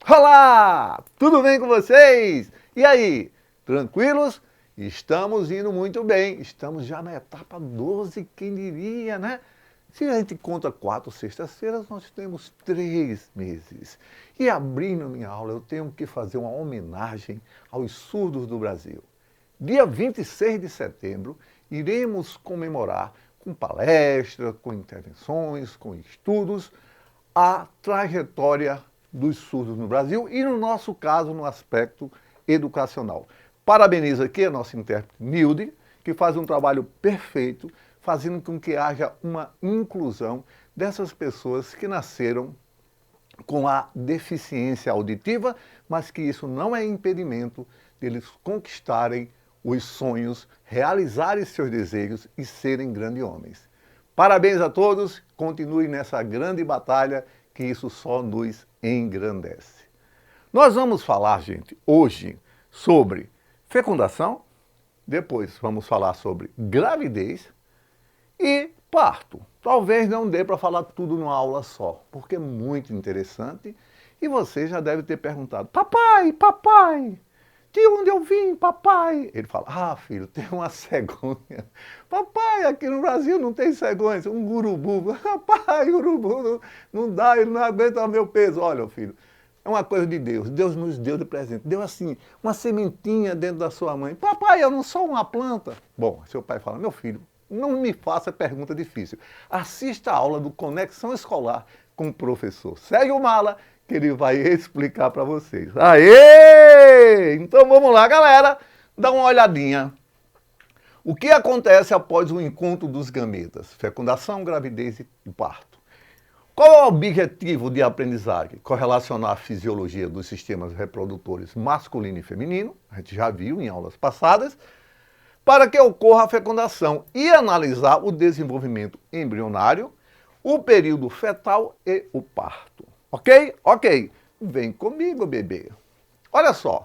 Olá! Tudo bem com vocês? E aí? Tranquilos? Estamos indo muito bem. Estamos já na etapa 12, quem diria, né? Se a gente conta 4 sextas-feiras, nós temos 3 meses. E abrindo minha aula, eu tenho que fazer uma homenagem aos surdos do Brasil. Dia 26 de setembro, iremos comemorar com palestra, com intervenções, com estudos, a trajetória dos surdos no Brasil e, no nosso caso, no aspecto educacional. Parabenizo aqui a nossa intérprete Nilde, que faz um trabalho perfeito, fazendo com que haja uma inclusão dessas pessoas que nasceram com a deficiência auditiva, mas que isso não é impedimento deles conquistarem os sonhos, realizarem seus desejos e serem grandes homens. Parabéns a todos, continuem nessa grande batalha, que isso só nos engrandece. Nós vamos falar, gente, hoje sobre fecundação, depois vamos falar sobre gravidez e parto. Talvez não dê para falar tudo numa aula só, porque é muito interessante e você já deve ter perguntado: papai, papai, de onde eu vim, papai? Ele fala: ah, filho, tem uma cegonha. Papai, aqui no Brasil não tem cegonha, um urubu. Papai, urubu não dá, ele não aguenta o meu peso. Olha, filho, é uma coisa de Deus. Deus nos deu de presente. Deu assim, uma sementinha dentro da sua mãe. Papai, eu não sou uma planta. Bom, seu pai fala: meu filho, não me faça pergunta difícil. Assista a aula do Conexão Escolar com o professor Sérgio Mala, que ele vai explicar para vocês. Aê! Então vamos lá, galera, dá uma olhadinha. O que acontece após o encontro dos gametas? Fecundação, gravidez e parto. Qual é o objetivo de aprendizagem? Correlacionar a fisiologia dos sistemas reprodutores masculino e feminino, a gente já viu em aulas passadas, para que ocorra a fecundação e analisar o desenvolvimento embrionário, o período fetal e o parto. Ok? Ok. Vem comigo, bebê. Olha só.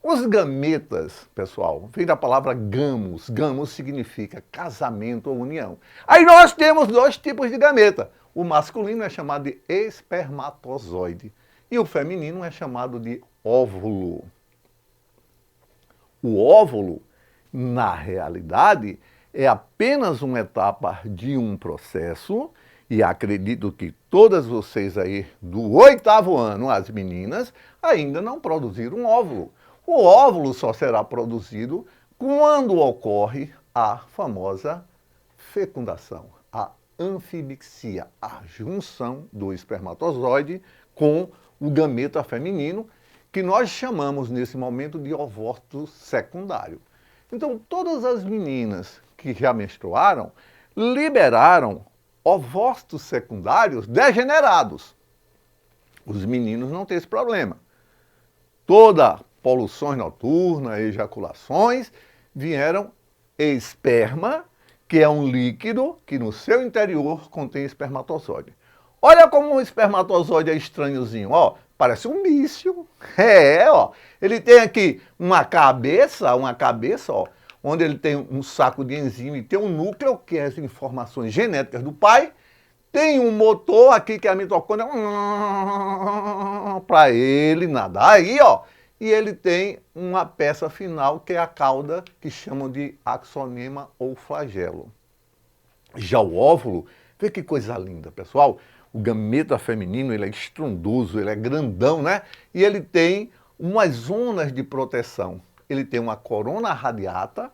Os gametas, pessoal, vem da palavra gamos. Gamos significa casamento ou união. Aí nós temos 2 tipos de gameta. O masculino é chamado de espermatozoide e o feminino é chamado de óvulo. O óvulo, na realidade, é apenas uma etapa de um processo, e acredito que todas vocês aí do 8º ano, as meninas, ainda não produziram um óvulo. O óvulo só será produzido quando ocorre a famosa fecundação, a anfibixia, a junção do espermatozoide com o gameta feminino, que nós chamamos nesse momento de ovócito secundário. Então, todas as meninas que já menstruaram liberaram ovócitos secundários degenerados. Os meninos não têm esse problema. Toda poluições noturnas, ejaculações, vieram esperma, que é um líquido que no seu interior contém espermatozoide. Olha como o espermatozoide é estranhozinho, ó, parece um míssil. Ó, ele tem aqui uma cabeça, ó, onde ele tem um saco de enzima e tem um núcleo, que é as informações genéticas do pai. Tem um motor aqui, que é a mitocôndria, para ele nadar aí, ó. E ele tem uma peça final, que é a cauda, que chamam de axonema ou flagelo. Já o óvulo, vê que coisa linda, pessoal. O gameta feminino, ele é estrondoso, ele é grandão, né? E ele tem umas zonas de proteção. Ele tem uma corona radiata,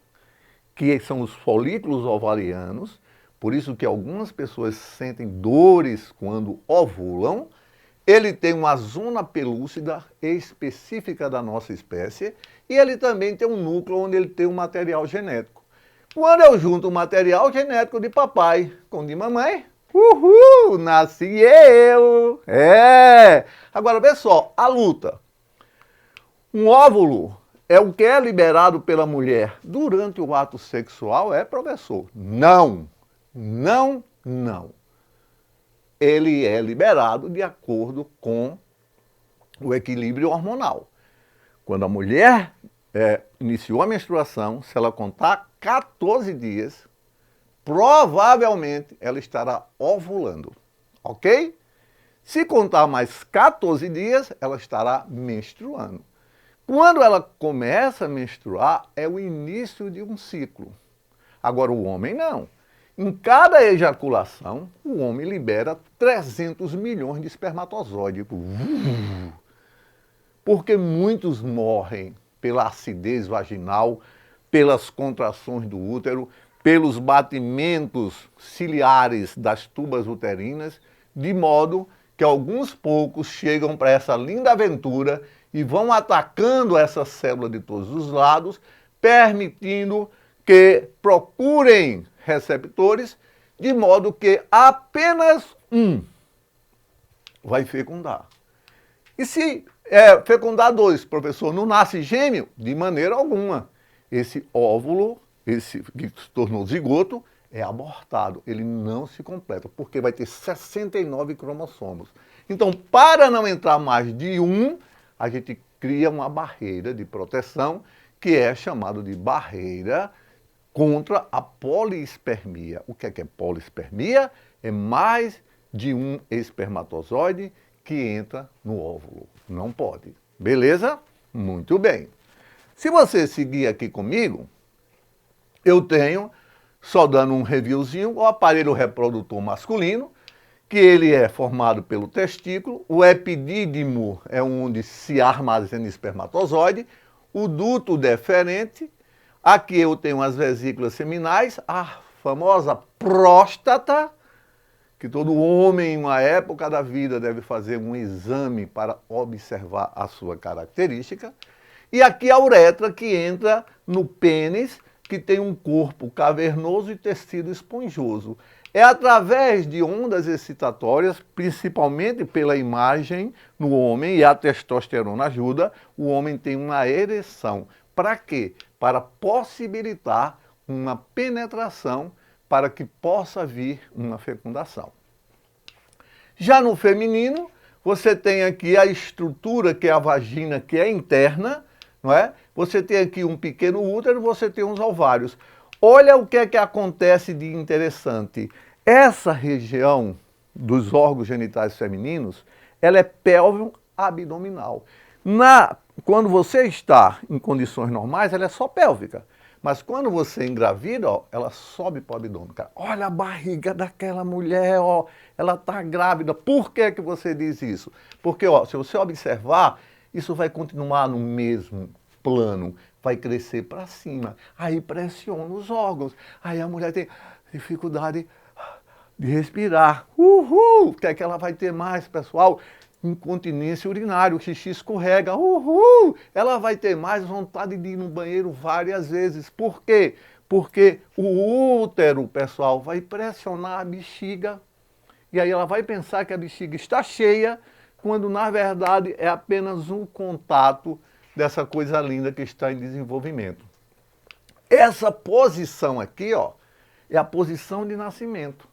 que são os folículos ovarianos, por isso que algumas pessoas sentem dores quando ovulam. Ele tem uma zona pelúcida específica da nossa espécie e ele também tem um núcleo onde ele tem um material genético. Quando eu junto o material genético de papai com o de mamãe, uhul, nasci eu! Agora, vê só, a luta. Um óvulo é o que é liberado pela mulher durante o ato sexual, professor? Não, não, não. Ele é liberado de acordo com o equilíbrio hormonal. Quando a mulher iniciou a menstruação, se ela contar 14 dias, provavelmente ela estará ovulando, ok? Se contar mais 14 dias, ela estará menstruando. Quando ela começa a menstruar, é o início de um ciclo. Agora, o homem não. Em cada ejaculação, o homem libera 300 milhões de espermatozoides. Porque muitos morrem pela acidez vaginal, pelas contrações do útero, pelos batimentos ciliares das tubas uterinas, de modo que alguns poucos chegam para essa linda aventura e vão atacando essa célula de todos os lados, permitindo que procurem receptores, de modo que apenas um vai fecundar. E se fecundar dois, professor, não nasce gêmeo? De maneira alguma. Esse óvulo, esse que se tornou zigoto, é abortado. Ele não se completa, porque vai ter 69 cromossomos. Então, para não entrar mais de um, a gente cria uma barreira de proteção, que é chamado de barreira contra a poliespermia. O que é poliespermia? É mais de um espermatozoide que entra no óvulo. Não pode. Beleza? Muito bem. Se você seguir aqui comigo, eu tenho, só dando um reviewzinho, o aparelho reprodutor masculino, que ele é formado pelo testículo, o epidídimo é onde se armazena espermatozoide, o duto deferente, aqui eu tenho as vesículas seminais, a famosa próstata, que todo homem em uma época da vida deve fazer um exame para observar a sua característica, e aqui a uretra, que entra no pênis, que tem um corpo cavernoso e tecido esponjoso. É através de ondas excitatórias, principalmente pela imagem no homem, e a testosterona ajuda, o homem tem uma ereção. Para quê? Para possibilitar uma penetração, para que possa vir uma fecundação. Já no feminino, você tem aqui a estrutura, que é a vagina, que é interna, não é? Você tem aqui um pequeno útero, você tem uns ovários. Olha o que é que acontece de interessante. Essa região dos órgãos genitais femininos, ela é pélvico abdominal. Quando você está em condições normais, ela é só pélvica. Mas quando você engravida, ó, ela sobe para o abdômen. Olha a barriga daquela mulher, ó, ela está grávida. Por que você diz isso? Porque, ó, se você observar, isso vai continuar no mesmo plano, vai crescer para cima. Aí pressiona os órgãos. Aí a mulher tem dificuldade de respirar. Uhul! O que é que ela vai ter mais, pessoal? Incontinência urinária, o xixi escorrega. Uhul! Ela vai ter mais vontade de ir no banheiro várias vezes. Por quê? Porque o útero, pessoal, vai pressionar a bexiga. E aí ela vai pensar que a bexiga está cheia, quando na verdade é apenas um contato dessa coisa linda que está em desenvolvimento. Essa posição aqui, ó, é a posição de nascimento.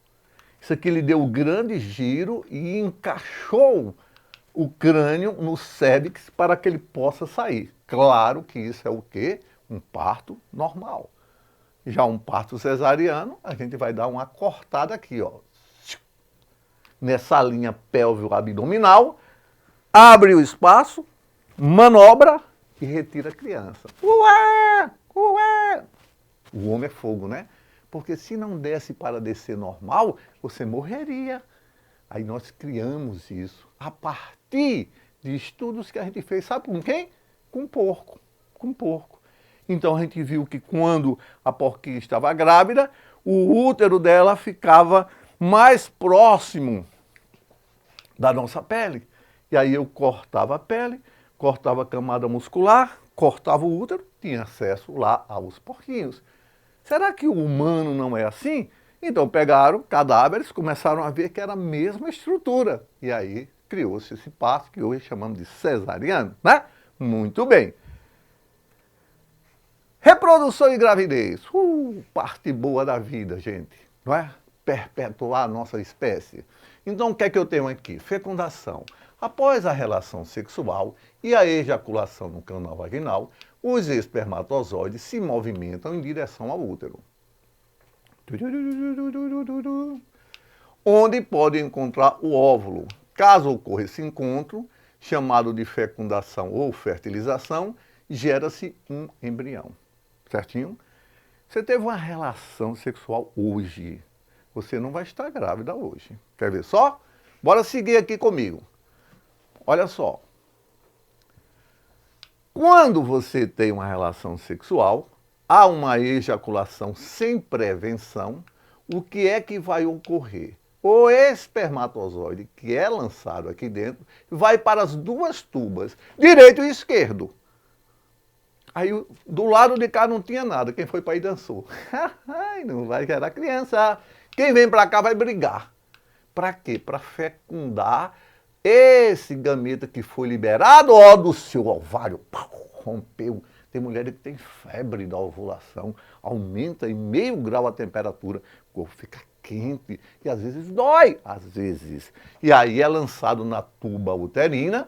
Isso aqui lhe deu o grande giro e encaixou o crânio no cévix para que ele possa sair. Claro que isso é o quê? Um parto normal. Já um parto cesariano, a gente vai dar uma cortada aqui, ó. Nessa linha pélvico-abdominal, abre o espaço, manobra e retira a criança. Ué! Ué! O homem é fogo, né? Porque se não desse para descer normal, você morreria. Aí nós criamos isso a partir de estudos que a gente fez, sabe com quem? Com porco. Com porco. Então a gente viu que quando a porquinha estava grávida, o útero dela ficava mais próximo da nossa pele. E aí eu cortava a pele, cortava a camada muscular, cortava o útero, tinha acesso lá aos porquinhos. Será que o humano não é assim? Então pegaram cadáveres, começaram a ver que era a mesma estrutura. E aí criou-se esse parto que hoje chamamos de cesariano, né? Muito bem. Reprodução e gravidez. Parte boa da vida, gente, não é? Perpetuar a nossa espécie. Então o que é que eu tenho aqui? Fecundação. Após a relação sexual e a ejaculação no canal vaginal, os espermatozoides se movimentam em direção ao útero, onde pode encontrar o óvulo. Caso ocorra esse encontro, chamado de fecundação ou fertilização, gera-se um embrião, certinho? Você teve uma relação sexual hoje, você não vai estar grávida hoje. Quer ver só? Bora seguir aqui comigo. Olha só. Quando você tem uma relação sexual, há uma ejaculação sem prevenção, o que é que vai ocorrer? O espermatozoide que é lançado aqui dentro vai para as duas tubas, direito e esquerdo. Aí do lado de cá não tinha nada, quem foi para aí dançou. Não vai gerar criança. Quem vem para cá vai brigar. Para quê? Para fecundar esse gameta que foi liberado, ó, do seu ovário, pau, rompeu. Tem mulheres que tem febre da ovulação, aumenta em meio grau a temperatura, o corpo fica quente e às vezes dói, às vezes. E aí é lançado na tuba uterina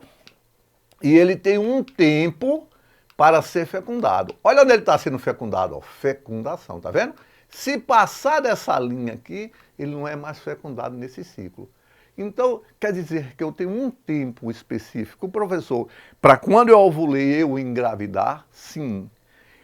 e ele tem um tempo para ser fecundado. Olha onde ele está sendo fecundado, ó, fecundação, tá vendo? Se passar dessa linha aqui, ele não é mais fecundado nesse ciclo. Então, quer dizer que eu tenho um tempo específico, professor, para quando eu ovulei eu engravidar? Sim.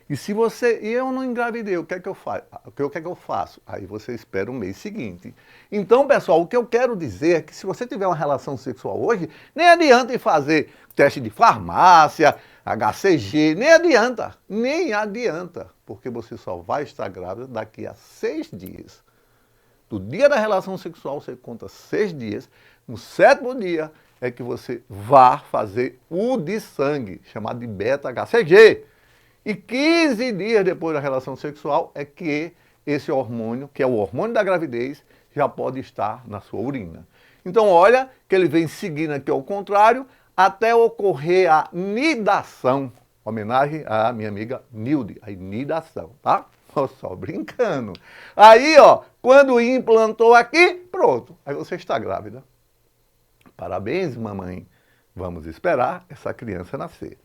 E se você, e eu não engravidei, o que é que eu faço? O que é que eu faço? Aí você espera o mês seguinte. Então, pessoal, o que eu quero dizer é que se você tiver uma relação sexual hoje, nem adianta ir fazer teste de farmácia, HCG, nem adianta, porque você só vai estar grávida daqui a 6 dias. Do dia da relação sexual, você conta 6 dias. No 7º dia é que você vá fazer o de sangue, chamado de beta-HCG. E 15 dias depois da relação sexual é que esse hormônio, que é o hormônio da gravidez, já pode estar na sua urina. Então, olha que ele vem seguindo aqui ao contrário, até ocorrer a nidação. Homenagem à minha amiga Nilde, a nidação, tá? Só brincando. Aí, ó, quando implantou aqui, pronto. Aí você está grávida. Parabéns, mamãe. Vamos esperar essa criança nascer.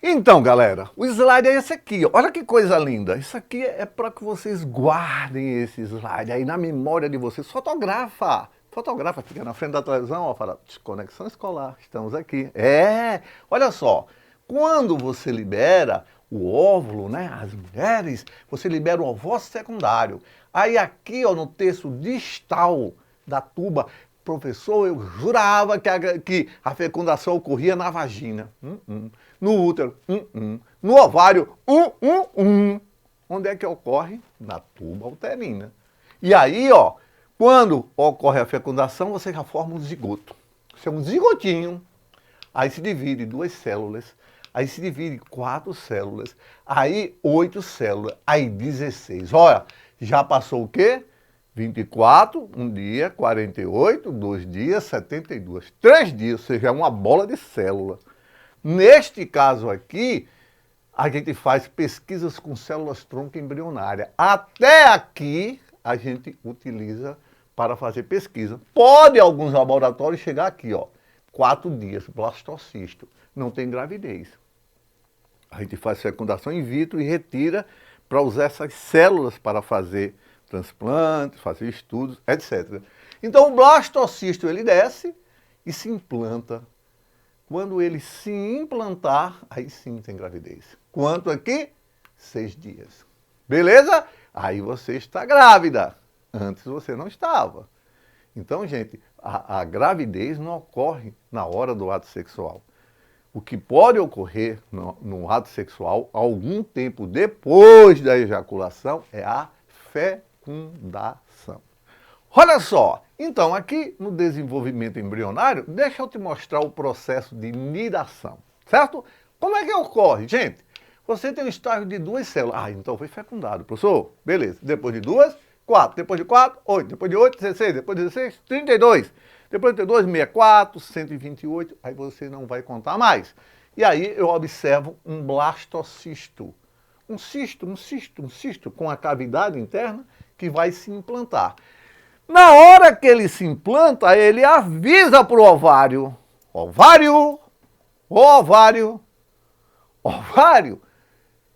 Então, galera, o slide é esse aqui. Olha que coisa linda. Isso aqui é para que vocês guardem esse slide aí na memória de vocês. Fotografa, fica na frente da televisão, ó, fala, conexão escolar, estamos aqui. Olha só, quando você libera o óvulo, né, as mulheres, você libera o ovócito secundário. Aí aqui, ó, no terço distal da tuba, professor, eu jurava que a fecundação ocorria na vagina. No útero, no ovário, Onde é que ocorre? Na tuba uterina. E aí, ó, quando ocorre a fecundação, você já forma um zigoto. Isso é um zigotinho. Aí se divide em 2 células. Aí se divide em 4 células. Aí 8 células. Aí 16. Olha, já passou o quê? 24, um dia, 48, 2 dias, 72. 3 dias, ou seja, é uma bola de célula. Neste caso aqui, a gente faz pesquisas com células-tronco embrionária. Até aqui, a gente utiliza para fazer pesquisa. Pode alguns laboratórios chegar aqui, ó, 4 dias, blastocisto, não tem gravidez. A gente faz fecundação in vitro e retira para usar essas células para fazer transplantes, fazer estudos, etc. Então o blastocisto ele desce e se implanta. Quando ele se implantar, aí sim tem gravidez. Quanto aqui? 6 dias. Beleza? Aí você está grávida. Antes você não estava. Então, gente, a gravidez não ocorre na hora do ato sexual. O que pode ocorrer no ato sexual, algum tempo depois da ejaculação, é a fecundação. Olha só, então aqui no desenvolvimento embrionário, deixa eu te mostrar o processo de nidação, certo? Como é que ocorre, gente? Você tem um estágio de 2 células. Ah, então foi fecundado, professor. Beleza. Depois de 2, 4. Depois de 4, 8. Depois de 8, 16. Depois de 16, 32. Depois de 32, 64, 128. Aí você não vai contar mais. E aí eu observo um blastocisto. Um cisto com a cavidade interna que vai se implantar. Na hora que ele se implanta, ele avisa para o ovário. Ovário,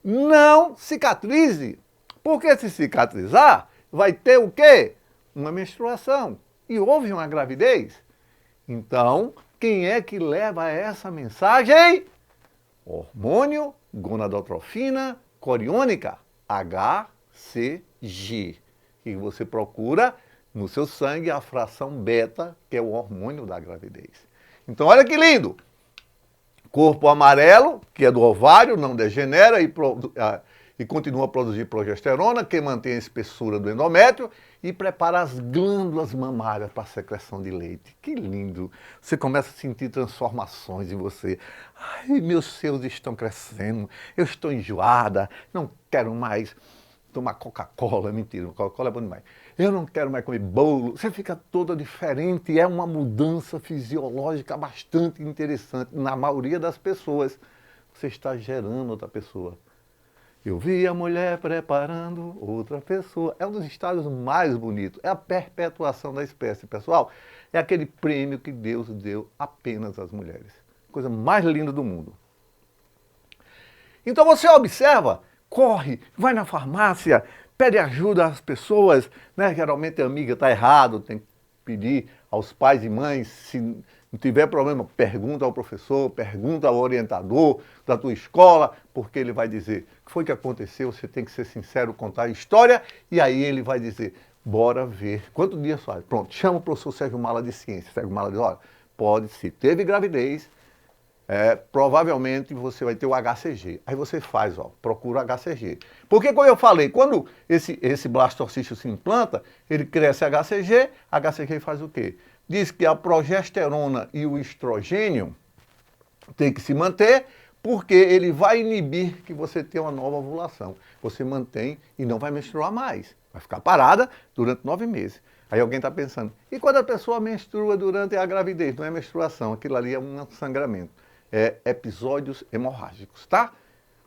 não cicatrize. Porque se cicatrizar, vai ter o quê? Uma menstruação. E houve uma gravidez. Então, quem é que leva essa mensagem? Hormônio gonadotrofina coriônica, HCG, que você procura no seu sangue a fração beta, que é o hormônio da gravidez. Então, olha que lindo! Corpo amarelo, que é do ovário, não degenera e continua a produzir progesterona, que mantém a espessura do endométrio e prepara as glândulas mamárias para a secreção de leite. Que lindo! Você começa a sentir transformações em você. Ai, meus seios estão crescendo, eu estou enjoada, não quero mais tomar Coca-Cola. Mentira, Coca-Cola é bom demais. Eu não quero mais comer bolo. Você fica toda diferente. É uma mudança fisiológica bastante interessante. Na maioria das pessoas, você está gerando outra pessoa. Eu vi a mulher preparando outra pessoa. É um dos estados mais bonitos. É a perpetuação da espécie, pessoal. É aquele prêmio que Deus deu apenas às mulheres. Coisa mais linda do mundo. Então você observa, corre, vai na farmácia, pede ajuda às pessoas, né? Geralmente a amiga está errado, tem que pedir aos pais e mães, se não tiver problema, pergunta ao professor, pergunta ao orientador da tua escola, porque ele vai dizer o que foi que aconteceu, você tem que ser sincero, contar a história, e aí ele vai dizer, bora ver, quantos dias faz? Pronto, chama o professor Sérgio Mala de Ciência, Sérgio Mala diz, olha, pode, se teve gravidez, provavelmente você vai ter o HCG. Aí você faz, ó, procura o HCG. Porque, como eu falei, quando esse blastocístio se implanta, ele cresce HCG, HCG faz o quê? Diz que a progesterona e o estrogênio tem que se manter, porque ele vai inibir que você tenha uma nova ovulação. Você mantém e não vai menstruar mais. Vai ficar parada durante 9 meses. Aí alguém está pensando, e quando a pessoa menstrua durante a gravidez? Não é menstruação, aquilo ali é um sangramento. É episódios hemorrágicos, tá?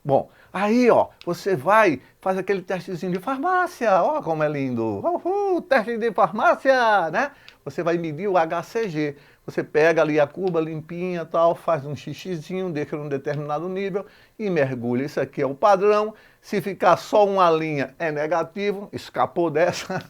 Bom, aí, ó, você vai, faz aquele testezinho de farmácia, ó como é lindo, teste de farmácia, né? Você vai medir o HCG, você pega ali a cuba limpinha tal, faz um xixizinho, deixa num determinado nível e mergulha. Isso aqui é o padrão. Se ficar só uma linha é negativo, escapou dessa.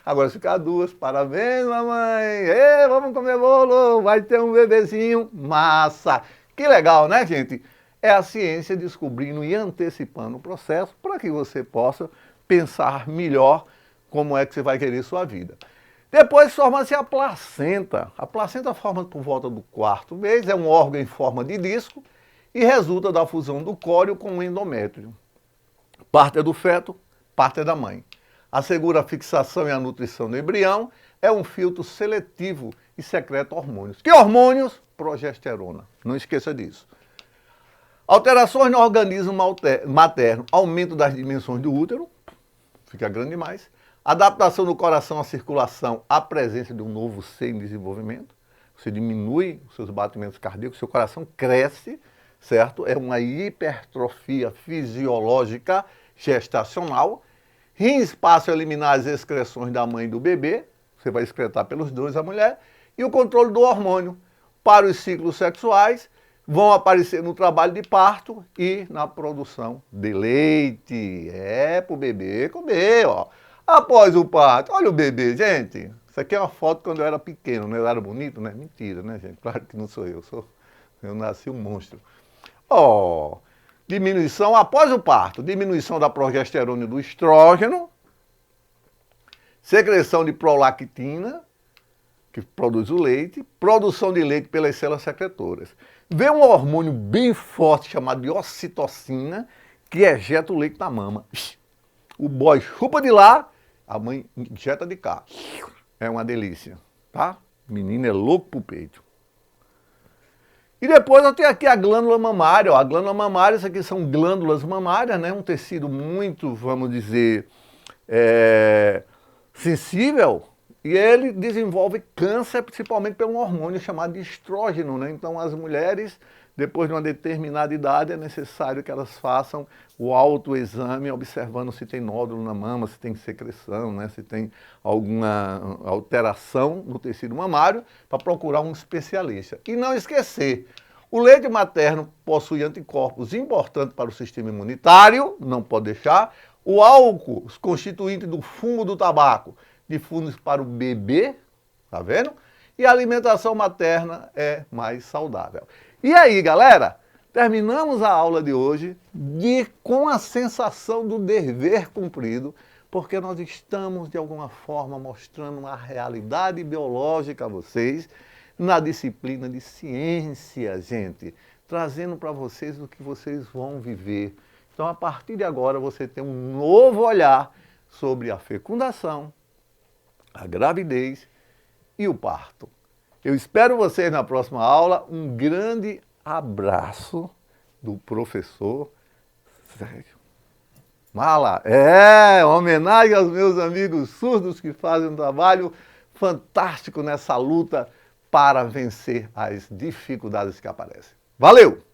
Agora se ficar 2, parabéns mamãe, vamos comer bolo, vai ter um bebezinho, massa. Que legal, né, gente? É a ciência descobrindo e antecipando o processo para que você possa pensar melhor como é que você vai querer sua vida. Depois forma-se a placenta. A placenta forma por volta do 4º mês, é um órgão em forma de disco e resulta da fusão do córeo com o endométrio. Parte é do feto, parte é da mãe. Assegura a fixação e a nutrição do embrião, é um filtro seletivo e secreta hormônios. Que hormônios? Progesterona. Não esqueça disso. Alterações no organismo materno, aumento das dimensões do útero, fica grande demais. Adaptação do coração à circulação, à presença de um novo ser em desenvolvimento. Você diminui os seus batimentos cardíacos, seu coração cresce, certo? É uma hipertrofia fisiológica gestacional. Rins passam a eliminar as excreções da mãe e do bebê, você vai excretar pelos dois a mulher. E o controle do hormônio para os ciclos sexuais vão aparecer no trabalho de parto e na produção de leite. É para o bebê comer, ó. Após o parto, olha o bebê, gente. Isso aqui é uma foto quando eu era pequeno, né? Eu era bonito, né? Mentira, né, gente? Claro que não sou eu, eu nasci um monstro. Ó, diminuição após o parto, diminuição da progesterona e do estrógeno, secreção de prolactina, que produz o leite, produção de leite pelas células secretoras. Vem um hormônio bem forte chamado de ocitocina, que ejeta o leite na mama. O boy chupa de lá, a mãe injeta de cá. É uma delícia, tá? O menino é louco pro peito. E depois eu tenho aqui a glândula mamária. Ó. A glândula mamária, isso aqui são glândulas mamárias, né? Um tecido muito, vamos dizer, sensível. E ele desenvolve câncer principalmente pelo um hormônio chamado de estrógeno, né? Então as mulheres, depois de uma determinada idade, é necessário que elas façam o autoexame, observando se tem nódulo na mama, se tem secreção, né? Se tem alguma alteração no tecido mamário, para procurar um especialista. E não esquecer, o leite materno possui anticorpos importantes para o sistema imunitário, não pode deixar. O álcool, os constituintes do fumo do tabaco, difundem para o bebê, tá vendo? e a alimentação materna é mais saudável. E aí, galera, terminamos a aula de hoje com a sensação do dever cumprido, porque nós estamos, de alguma forma, mostrando uma realidade biológica a vocês, na disciplina de ciência, gente, trazendo para vocês o que vocês vão viver. Então, a partir de agora, você tem um novo olhar sobre a fecundação, a gravidez e o parto. Eu espero vocês na próxima aula. Um grande abraço do professor Sérgio Mala. Homenagem aos meus amigos surdos que fazem um trabalho fantástico nessa luta para vencer as dificuldades que aparecem. Valeu!